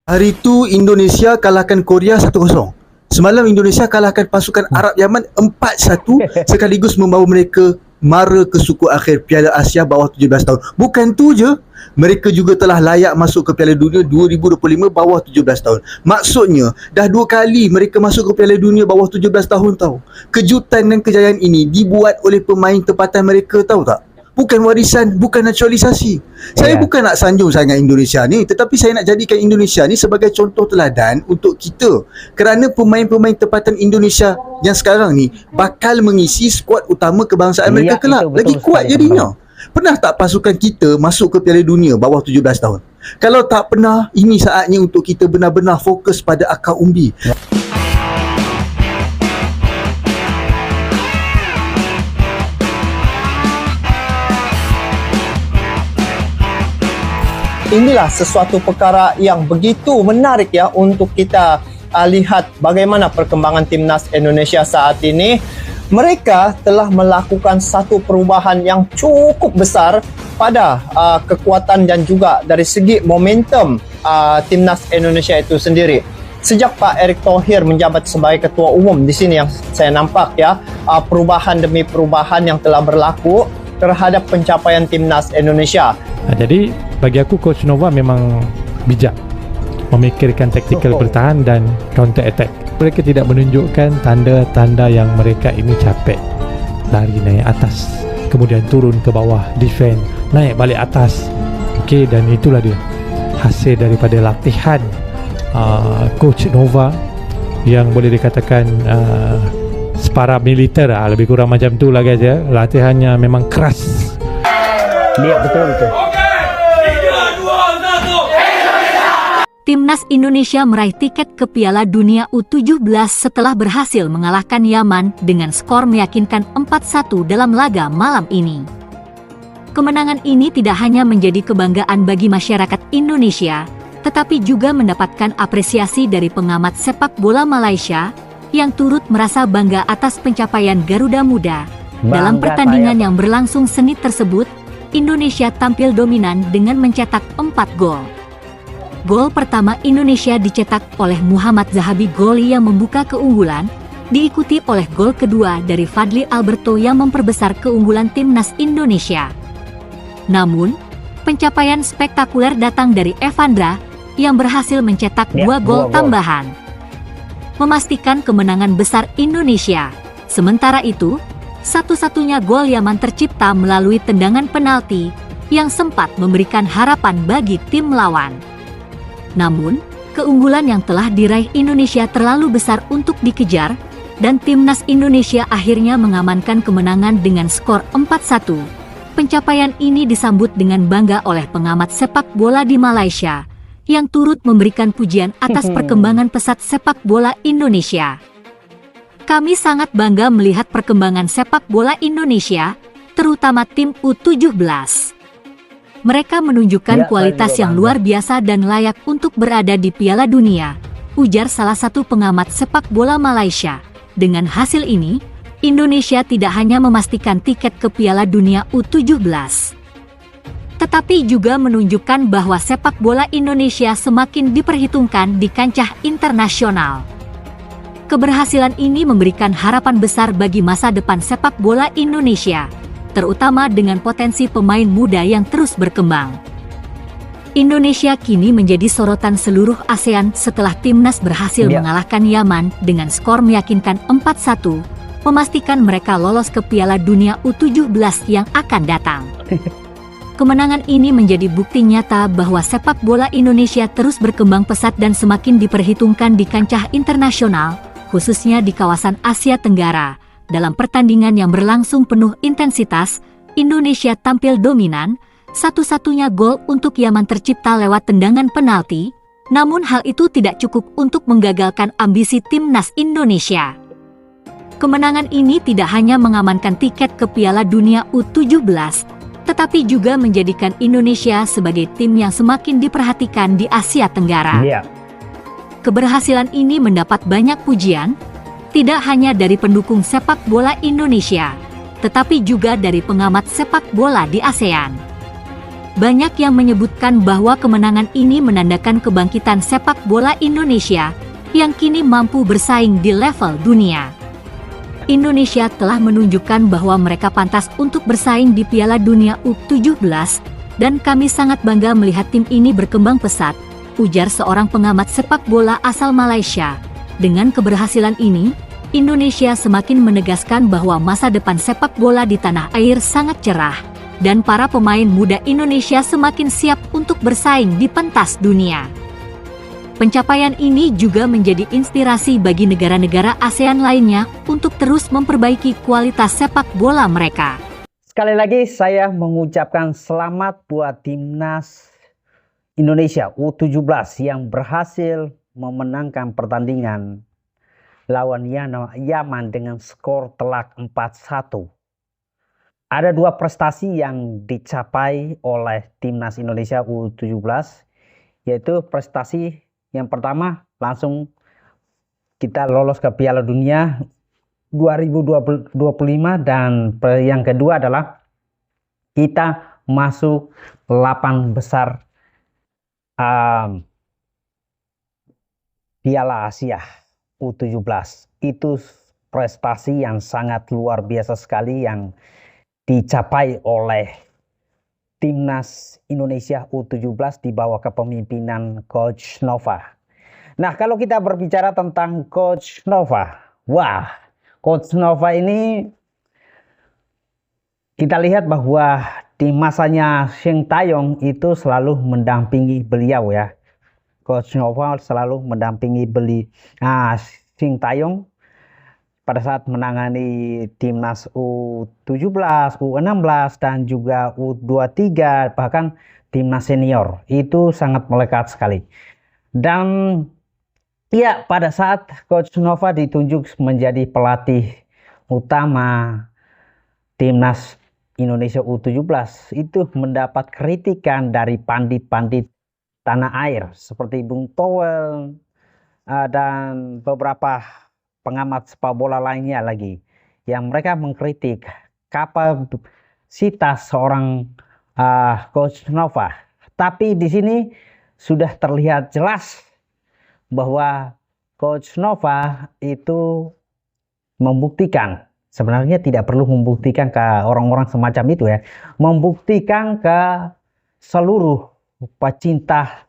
Hari itu Indonesia kalahkan Korea 1-0. Semalam Indonesia kalahkan pasukan Arab Yaman 4-1 sekaligus membawa mereka mara ke suku akhir Piala Asia bawah 17 tahun. Bukan tu je, mereka juga telah layak masuk ke Piala Dunia 2025 bawah 17 tahun. Maksudnya, dah 2 kali mereka masuk ke Piala Dunia bawah 17 tahun tau. Kejutan dan kejayaan ini dibuat oleh pemain tempatan mereka tahu tak? Bukan warisan, bukan naturalisasi. Saya bukan nak sanjung sangat Indonesia ni, tetapi saya nak jadikan Indonesia ni sebagai contoh teladan untuk kita. Kerana pemain-pemain tempatan Indonesia yang sekarang ni bakal mengisi skuad utama kebangsaan mereka kelak. Lagi kuat jadinya. Pernah tak pasukan kita masuk ke Piala Dunia bawah 17 tahun? Kalau tak pernah, ini saatnya untuk kita benar-benar fokus pada akar umbi. Inilah sesuatu perkara yang begitu menarik ya untuk kita lihat bagaimana perkembangan timnas Indonesia saat ini. Mereka telah melakukan satu perubahan yang cukup besar pada kekuatan dan juga dari segi momentum timnas Indonesia itu sendiri. Sejak Pak Erick Thohir menjabat sebagai ketua umum, di sini yang saya nampak ya, perubahan demi perubahan yang telah berlaku terhadap pencapaian timnas Indonesia. Jadi bagi aku Coach Nova memang bijak memikirkan taktikal bertahan dan counter attack. Mereka tidak menunjukkan tanda-tanda yang mereka ini capek. Lari naik atas, kemudian turun ke bawah, defend, naik balik atas. Okey, dan itulah dia hasil daripada latihan Coach Nova yang boleh dikatakan separa militer lebih kurang macam tu lah guys ya. Latihannya memang keras. Lihat betul-betul. Timnas Indonesia meraih tiket ke Piala Dunia U17 setelah berhasil mengalahkan Yaman dengan skor meyakinkan 4-1 dalam laga malam ini. Kemenangan ini tidak hanya menjadi kebanggaan bagi masyarakat Indonesia, tetapi juga mendapatkan apresiasi dari pengamat sepak bola Malaysia yang turut merasa bangga atas pencapaian Garuda Muda. Dalam pertandingan yang berlangsung seni tersebut, Indonesia tampil dominan dengan mencetak 4 gol. Gol pertama Indonesia dicetak oleh Muhammad Zahabi Goli yang membuka keunggulan, diikuti oleh gol kedua dari Fadli Alberto yang memperbesar keunggulan timnas Indonesia. Namun, pencapaian spektakuler datang dari Evandra yang berhasil mencetak 2 gol tambahan, memastikan kemenangan besar Indonesia. Sementara itu, satu-satunya gol Yaman tercipta melalui tendangan penalti yang sempat memberikan harapan bagi tim lawan. Namun, keunggulan yang telah diraih Indonesia terlalu besar untuk dikejar, dan timnas Indonesia akhirnya mengamankan kemenangan dengan skor 4-1. Pencapaian ini disambut dengan bangga oleh pengamat sepak bola di Malaysia, yang turut memberikan pujian atas perkembangan pesat sepak bola Indonesia. Kami sangat bangga melihat perkembangan sepak bola Indonesia, terutama tim U17. Mereka menunjukkan kualitas yang luar biasa dan layak untuk berada di Piala Dunia, ujar salah satu pengamat sepak bola Malaysia. Dengan hasil ini, Indonesia tidak hanya memastikan tiket ke Piala Dunia U17, tetapi juga menunjukkan bahwa sepak bola Indonesia semakin diperhitungkan di kancah internasional. Keberhasilan ini memberikan harapan besar bagi masa depan sepak bola Indonesia, terutama dengan potensi pemain muda yang terus berkembang. Indonesia kini menjadi sorotan seluruh ASEAN setelah timnas berhasil mengalahkan Yaman dengan skor meyakinkan 4-1, memastikan mereka lolos ke Piala Dunia U17 yang akan datang. Kemenangan ini menjadi bukti nyata bahwa sepak bola Indonesia terus berkembang pesat dan semakin diperhitungkan di kancah internasional, khususnya di kawasan Asia Tenggara. Dalam pertandingan yang berlangsung penuh intensitas, Indonesia tampil dominan, satu-satunya gol untuk Yaman tercipta lewat tendangan penalti, namun hal itu tidak cukup untuk menggagalkan ambisi timnas Indonesia. Kemenangan ini tidak hanya mengamankan tiket ke Piala Dunia U17, tetapi juga menjadikan Indonesia sebagai tim yang semakin diperhatikan di Asia Tenggara. Keberhasilan ini mendapat banyak pujian, tidak hanya dari pendukung sepak bola Indonesia, tetapi juga dari pengamat sepak bola di ASEAN. Banyak yang menyebutkan bahwa kemenangan ini menandakan kebangkitan sepak bola Indonesia yang kini mampu bersaing di level dunia. Indonesia telah menunjukkan bahwa mereka pantas untuk bersaing di Piala Dunia U17 dan kami sangat bangga melihat tim ini berkembang pesat, ujar seorang pengamat sepak bola asal Malaysia. Dengan keberhasilan ini, Indonesia semakin menegaskan bahwa masa depan sepak bola di tanah air sangat cerah, dan para pemain muda Indonesia semakin siap untuk bersaing di pentas dunia. Pencapaian ini juga menjadi inspirasi bagi negara-negara ASEAN lainnya untuk terus memperbaiki kualitas sepak bola mereka. Sekali lagi saya mengucapkan selamat buat timnas Indonesia U17 yang berhasil memenangkan pertandingan lawan Yaman dengan skor telak 4-1. Ada dua prestasi yang dicapai oleh timnas Indonesia U17, yaitu prestasi yang pertama langsung kita lolos ke Piala Dunia 2025 dan yang kedua adalah kita masuk 8 besar Piala Asia U17. Itu prestasi yang sangat luar biasa sekali yang dicapai oleh timnas Indonesia U17 di bawah kepemimpinan Coach Nova. Nah, kalau kita berbicara tentang Coach Nova, wah, Coach Nova ini kita lihat bahwa di masanya Shin Tae-yong itu selalu mendampingi beliau ya. Coach Nova selalu mendampingi Shin Tae-yong pada saat menangani timnas U17, U16 dan juga U23 bahkan timnas senior. Itu sangat melekat sekali. Dan ya, pada saat Coach Nova ditunjuk menjadi pelatih utama timnas Indonesia U17, itu mendapat kritikan dari pandit-pandit tanah air seperti Bung Towel dan beberapa pengamat sepak bola lainnya lagi, yang mereka mengkritik kapasitas seorang Coach Nova. Tapi di sini sudah terlihat jelas bahwa Coach Nova itu membuktikan, sebenarnya tidak perlu membuktikan ke orang-orang semacam itu ya, membuktikan ke seluruh pecinta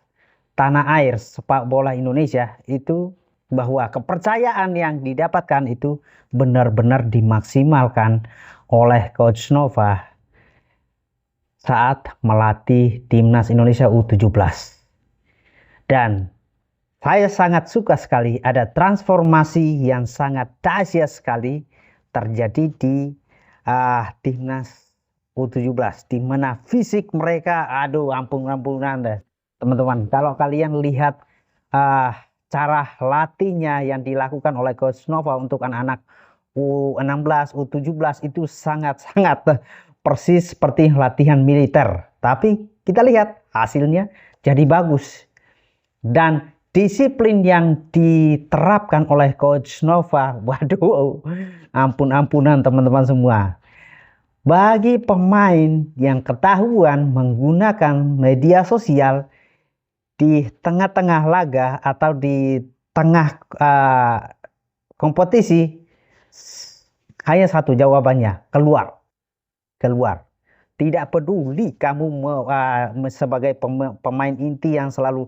tanah air sepak bola Indonesia itu bahwa kepercayaan yang didapatkan itu benar-benar dimaksimalkan oleh Coach Nova saat melatih timnas Indonesia U17. Dan saya sangat suka sekali ada transformasi yang sangat dahsyat sekali terjadi di timnas U17, di mana fisik mereka, aduh ampun-ampunan deh teman-teman. Kalau kalian lihat cara latihnya yang dilakukan oleh Coach Nova untuk anak-anak U16, U17 itu sangat-sangat persis seperti latihan militer. Tapi kita lihat hasilnya jadi bagus. Dan disiplin yang diterapkan oleh Coach Nova, waduh, ampun-ampunan teman-teman semua. Bagi pemain yang ketahuan menggunakan media sosial di tengah-tengah laga atau di tengah kompetisi, hanya satu jawabannya, keluar. Tidak peduli kamu sebagai pemain inti yang selalu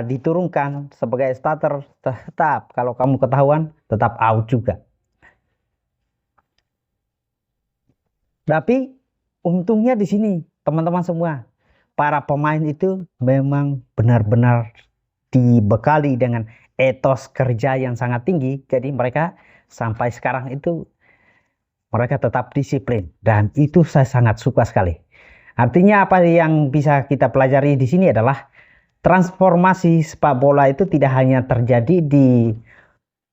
diturunkan sebagai starter, tetap kalau kamu ketahuan tetap out juga. Tapi untungnya di sini teman-teman semua, para pemain itu memang benar-benar dibekali dengan etos kerja yang sangat tinggi. Jadi mereka sampai sekarang itu mereka tetap disiplin, dan itu saya sangat suka sekali. Artinya apa yang bisa kita pelajari di sini adalah transformasi sepak bola itu tidak hanya terjadi di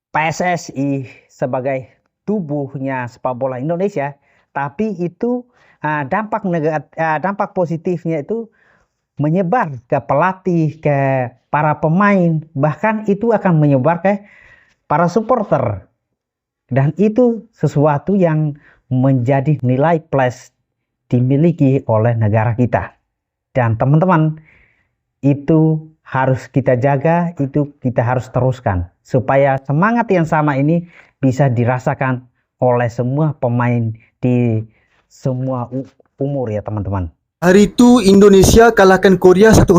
PSSI sebagai tubuhnya sepak bola Indonesia, tapi itu dampak positifnya itu menyebar ke pelatih, ke para pemain, bahkan itu akan menyebar ke para supporter. Dan itu sesuatu yang menjadi nilai plus dimiliki oleh negara kita. Dan teman-teman, itu harus kita jaga, itu kita harus teruskan supaya semangat yang sama ini bisa dirasakan oleh semua pemain di semua umur ya teman-teman. Hari itu Indonesia kalahkan Korea 1-0.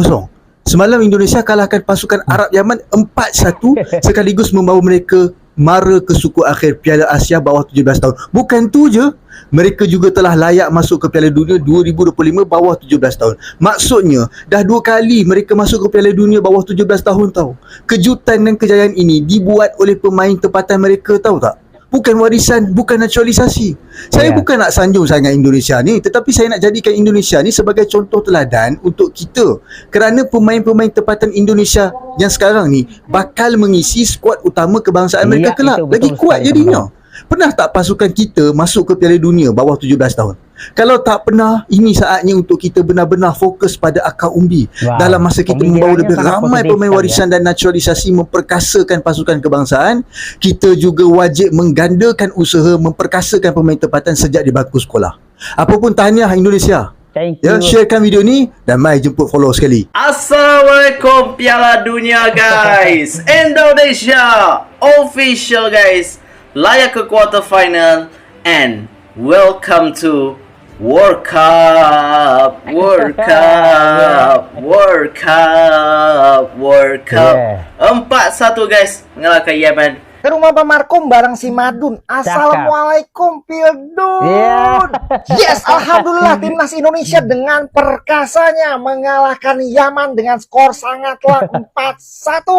Semalam Indonesia kalahkan pasukan Arab Yaman 4-1 sekaligus membawa mereka mara ke suku akhir Piala Asia bawah 17 tahun. Bukan tu je, mereka juga telah layak masuk ke Piala Dunia 2025 bawah 17 tahun. Maksudnya, dah 2 kali mereka masuk ke Piala Dunia bawah 17 tahun tau. Kejutan dan kejayaan ini dibuat oleh pemain tempatan mereka tahu tak? Bukan warisan, bukan naturalisasi. Saya bukan nak sanjung sangat Indonesia ni, tetapi saya nak jadikan Indonesia ni sebagai contoh teladan untuk kita. Kerana pemain-pemain tempatan Indonesia yang sekarang ni bakal mengisi skuad utama kebangsaan mereka kelak. Lagi kuat jadinya. Pernah tak pasukan kita masuk ke Piala Dunia bawah 17 tahun? Kalau tak pernah, ini saatnya untuk kita benar-benar fokus pada akar umbi. Dalam masa kita membawa lebih ramai pemain warisan dan naturalisasi memperkasakan pasukan kebangsaan, kita juga wajib menggandakan usaha memperkasakan pemain tempatan sejak di bangku sekolah. Apapun tahniah Indonesia. Thank Ya, you. sharekan video ni dan mai jemput follow sekali. Assalamualaikum Piala Dunia guys. Indonesia official guys, layak ke quarter final and welcome to World Cup, World Cup, World Cup, World Cup. 4-1 guys mengalahkan Yaman. Ke rumah Pak Markom bareng si Madun. Assalamualaikum Pildun. Yes, alhamdulillah timnas Indonesia dengan perkasanya mengalahkan Yaman dengan skor sangatlah 4-1.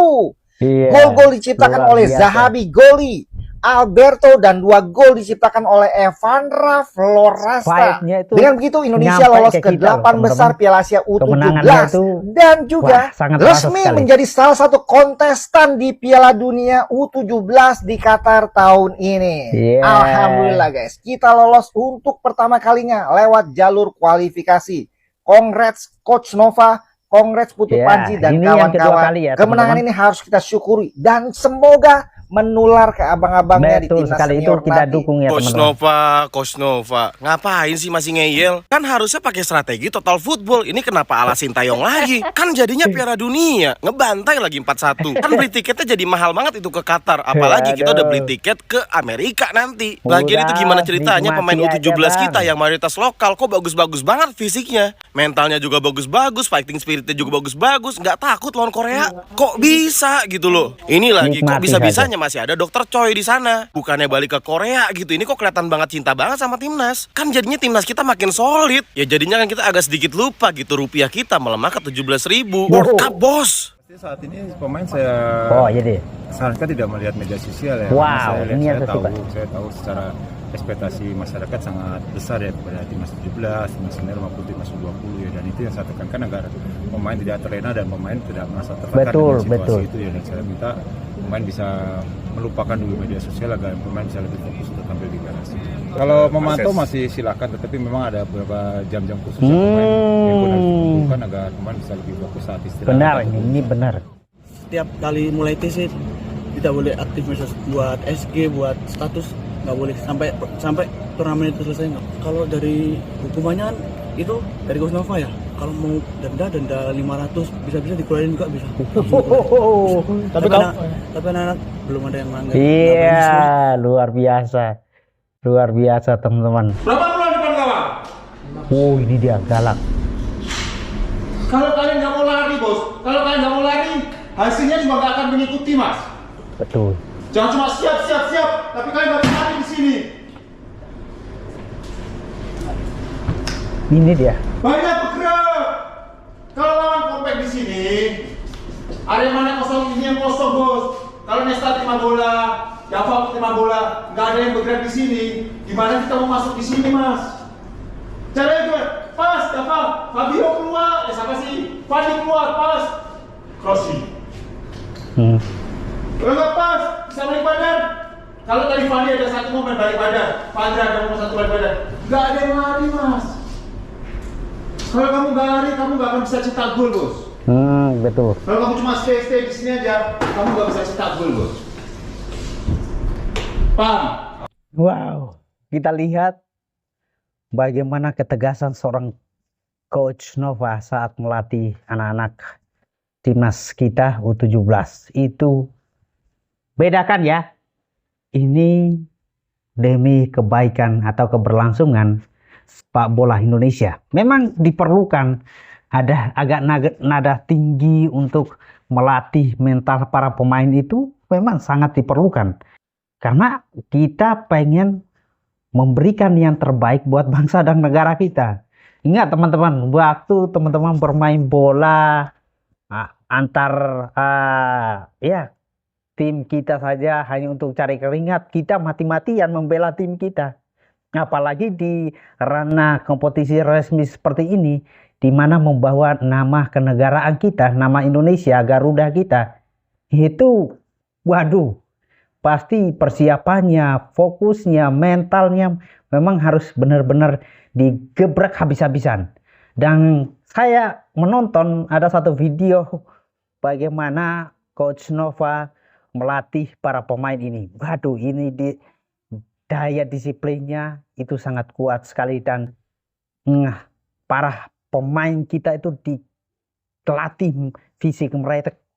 Gol-gol diciptakan luar oleh biasa. Zahabi Goli, Alberto, dan 2 gol diciptakan oleh Evandra Floresta. Fight-nya itu Dengan begitu Indonesia nyampe lolos ke ke kita loh, 8 besar teman-teman. Piala Asia Kemenangannya U17 itu, dan juga wah, sangat terasa resmi sekali. menjadi salah satu kontestan di Piala Dunia U17 di Qatar tahun ini. Alhamdulillah guys, kita lolos untuk pertama kalinya lewat jalur kualifikasi. Congrats Coach Nova, congrats Putu Panji dan ini yang kedua kawan-kawan. kali ya, Kemenangan teman-teman. ini harus kita syukuri dan semoga menular ke abang-abangnya di Betul timnas sekali, itu senior kita nanti. dukung ya Coach teman-teman. Coach Nova, ngapain sih masih ngeyel? Kan harusnya pakai strategi total football. Ini kenapa ala Sintayong lagi? Kan jadinya Piala Dunia, ngebantai lagi 4-1. Kan beli tiketnya jadi mahal banget itu ke Qatar. Apalagi kita udah beli tiket ke Amerika nanti. Lagian itu gimana ceritanya pemain nikmati U17 aja, kita Bang. yang mayoritas lokal kok bagus-bagus banget fisiknya. Mentalnya juga bagus-bagus, fighting spiritnya juga bagus-bagus. Nggak takut lawan Korea. Kok bisa gitu loh? Ini lagi kok Nikmati bisa-bisanya masih ada Dokter Choi di sana. Bukannya balik ke Korea gitu. Ini kok kelihatan banget cinta banget sama timnas. Kan jadinya timnas kita makin solid. Ya jadinya kan kita agak sedikit lupa gitu, rupiah kita melemah ke 17.000. World Cup bos. Saat ini pemain saya Jadi seharusnya tidak melihat media sosial ya. Wow, Karena ini yang saya tahu secara ekspektasi masyarakat sangat besar ya kepada timnas 17, timnas senior maupun timnas 20 ya, dan itu yang saya tekankan agar pemain tidak terlena dan pemain tidak merasa tertekan dengan situasi itu ya, dan saya minta pemain bisa melupakan dulu media sosial agar pemain bisa lebih fokus untuk tampil di Piala Asia. Kalau memantau masih silakan, tetapi memang ada beberapa jam-jam khusus yang pemain yang harus ditentukan agar pemain bisa lebih fokus saat istirahat. benar, ini benar. Setiap kali mulai tes kita boleh aktif misalnya buat SG, buat status nggak boleh sampai turnamen itu selesai nggak. Kalau dari hukumannya kan itu dari Coach Nova ya. Kalau mau denda 500 bisa dikeluarin juga bisa. Tapi anak-anak belum ada yang melanggar. Iya, luar biasa teman-teman. Berapa bulan depan kawan? Oh, ini dia galak. Kalau kalian nggak mau lari bos, kalau kalian nggak mau lari, hasilnya juga nggak akan mengikuti mas. Betul. Jangan cuma siap, tapi kalian nggak mau lari di sini. Ini dia. Banyak bergerak. Kalau lawan kompak di sini, area mana kosong, ini yang kosong bos. Kalau Nesta terima bola, Java terima bola, nggak ada yang bergerak di sini. Gimana kita mau masuk di sini mas? Caranya gue, pas, Java, Fabio keluar, siapa sih? Fadi keluar, pas, crossing. Kalau nggak pas, bisa balik badan. Kalau tadi Fadi ada satu momen balik badan, Fadra ada momen satu balik badan, nggak ada yang lari mas. Kalau kamu nggak lari, kamu nggak akan bisa cetak gol bos. Betul. Kalau kamu cuma stay di sini aja, kamu nggak bisa cetak gol bos. Paham? Wow, kita lihat bagaimana ketegasan seorang Coach Nova saat melatih anak-anak timnas kita U17 itu bedakan ya. Ini demi kebaikan atau keberlangsungan sepak bola Indonesia. Memang diperlukan ada agak nada tinggi untuk melatih mental para pemain, itu memang sangat diperlukan. Karena kita pengen memberikan yang terbaik buat bangsa dan negara kita. Ingat teman-teman, waktu teman-teman bermain bola antar tim kita saja hanya untuk cari keringat, kita mati-matian membela tim kita. Apalagi di ranah kompetisi resmi seperti ini, di mana membawa nama kenegaraan kita, nama Indonesia, Garuda kita. Itu, waduh, pasti persiapannya, fokusnya, mentalnya memang harus benar-benar digebrak habis-habisan. Dan saya menonton ada satu video bagaimana Coach Nova melatih para pemain ini. Waduh, ini daya disiplinnya itu sangat kuat sekali, dan para pemain kita itu dilatih fisik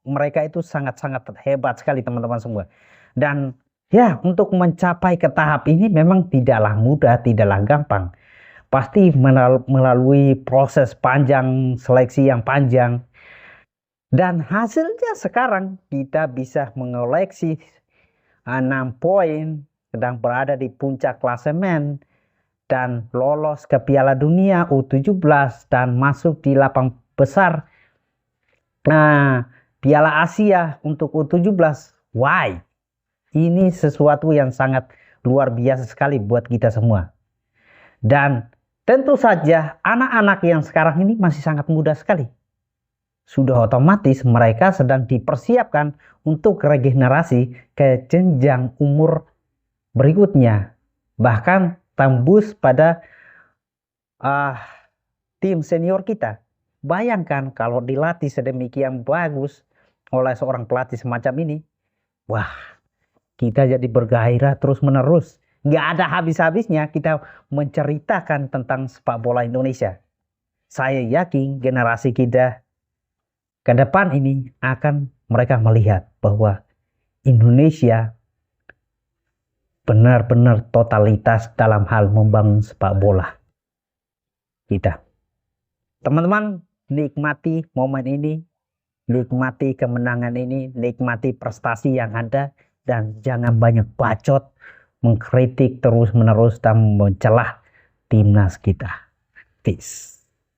mereka itu sangat-sangat hebat sekali teman-teman semua. Dan ya, untuk mencapai ke tahap ini memang tidaklah mudah, tidaklah gampang. Pasti melalui proses panjang, seleksi yang panjang. Dan hasilnya sekarang kita bisa mengoleksi 6 poin, sedang berada di puncak klasemen, dan lolos ke Piala Dunia U17 dan masuk di 8 besar Piala Asia untuk U17. Why? Ini sesuatu yang sangat luar biasa sekali buat kita semua. Dan tentu saja anak-anak yang sekarang ini masih sangat muda sekali. Sudah otomatis mereka sedang dipersiapkan untuk regenerasi ke jenjang umur berikutnya. Bahkan tembus pada tim senior kita. Bayangkan kalau dilatih sedemikian bagus oleh seorang pelatih semacam ini. Wah, kita jadi bergairah terus menerus. Nggak ada habis-habisnya kita menceritakan tentang sepak bola Indonesia. Saya yakin generasi kita ke depan ini akan mereka melihat bahwa Indonesia benar-benar totalitas dalam hal membangun sepak bola kita. Teman-teman, nikmati momen ini, nikmati kemenangan ini, nikmati prestasi yang ada, dan jangan banyak bacot, mengkritik terus-menerus dan mencelah timnas kita. Peace.